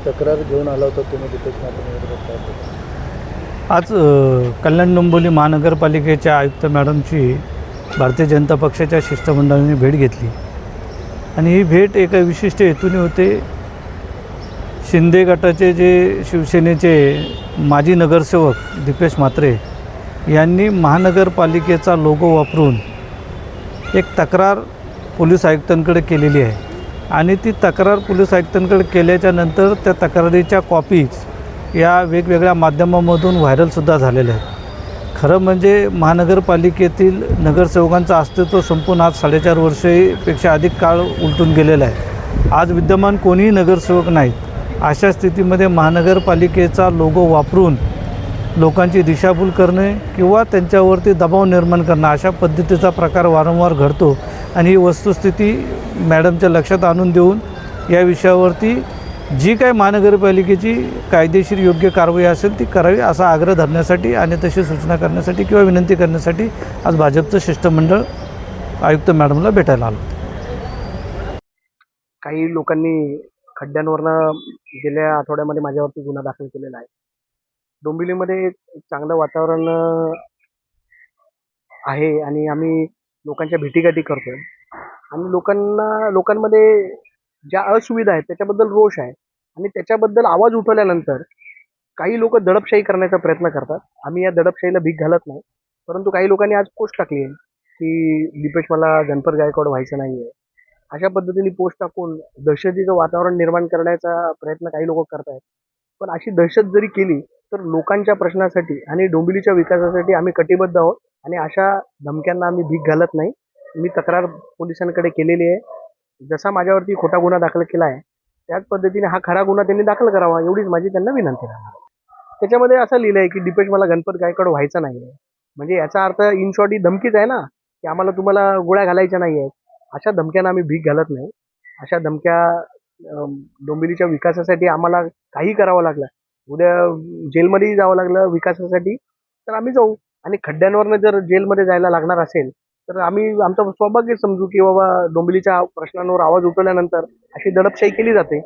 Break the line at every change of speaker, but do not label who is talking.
तक्रार घेऊन आला होता तुम्ही दीपेश मात्रे?
आज कल्याण डोंबिवली महानगरपालिकेच्या आयुक्त मॅडमची भारतीय जनता पक्षाच्या शिष्टमंडळाने भेट घेतली आणि ही भेट एका विशिष्ट हेतूने होते. शिंदे गटाचे जे शिवसेनेचे माजी नगरसेवक दीपेश म्हात्रे यांनी महानगरपालिकेचा लोगो वापरून एक तक्रार पोलीस आयुक्तांकडे केलेली आहे आणि ती तक्रार पोलीस आयुक्तांकडे केल्याच्या नंतर त्या तक्रारीच्या कॉपीज या वेगवेगळ्या माध्यमांमधून व्हायरलसुद्धा झालेल्या आहेत. खरं म्हणजे महानगरपालिकेतील नगरसेवकांचं अस्तित्व संपून आज 4.5 वर्षेपेक्षा अधिक काळ उलटून गेलेला आहे. आज विद्यमान कोणीही नगरसेवक नाहीत. अशा स्थितीमध्ये महानगरपालिकेचा लोगो वापरून लोकांची दिशाभूल करणे किंवा त्यांच्यावरती दबाव निर्माण करणं अशा पद्धतीचा प्रकार वारंवार घडतो आणि ही वस्तुस्थिती मॅडमच्या लक्षात आणून देऊन या विषयावरती जी काय महानगरपालिकेची कायदेशीर योग्य कारवाई असेल ती करावी असा आग्रह धरण्यासाठी आणि तशी सूचना करण्यासाठी किंवा विनंती करण्यासाठी आज भाजपचं शिष्टमंडळ आयुक्त मॅडमला भेटायला आलं.
काही लोकांनी खड्ड्यांवरनं गेल्या आठवड्यामध्ये माझ्यावरती गुन्हा दाखल केलेला आहे. डोंबिवलीमध्ये एक चांगलं वातावरण आहे आणि आम्ही लोकांच्या भेटीगाठी करतोय आणि लोकांमध्ये ज्या असुविधा आहेत त्याच्याबद्दल रोष आहे आणि त्याच्याबद्दल आवाज उठवल्यानंतर काही लोक दडपशाही करण्याचा प्रयत्न करतात. आम्ही या दडपशाहीला भीक घालत नाही, परंतु काही लोकांनी आज पोस्ट टाकली आहे की दीपेश मला गणपत गायकवाड व्हायचं नाही आहे. अशा पद्धतीने पोस्ट टाकून दहशतीचं वातावरण निर्माण करण्याचा प्रयत्न काही लोक करत आहेत. पण अशी दहशत जरी केली तर लोकांच्या प्रश्नासाठी आणि डोंबिवलीच्या विकासासाठी आम्ही कटिबद्ध आहोत आणि अशा धमक्यांना आम्ही भीक घालत नाही. मी तक्रार पोलिसांकडे केलेली आहे. जसा माझ्यावरती खोटा गुन्हा दाखल केला आहे त्याच पद्धतीने हा खरा गुन्हा त्यांनी दाखल करावा एवढीच माझी त्यांना विनंती राहणार. त्याच्यामध्ये असं लिहिलं आहे की दीपेश मला गणपत गायकवाड व्हायचं नाही आहे. म्हणजे याचा अर्थ इन शॉर्ट ही धमकीच आहे ना की आम्हाला तुम्हाला गोळ्या घालायच्या नाही आहेत. अशा धमक्यांना आम्ही भीक घालत नाही. अशा धमक्या डोंबिवलीच्या विकासासाठी आम्हाला काही करावं लागलं, उद्या जेलमध्येही जावं लागलं विकासासाठी तर आम्ही जाऊ आणि खड्ड्यांवरनं जर जेलमध्ये जायला लागणार असेल तर आम्ही आमचं सौभाग्य समजू की बाबा डोंबिवलीच्या प्रश्नांवर आवाज उठवल्यानंतर अशी दडपशाही केली जाते.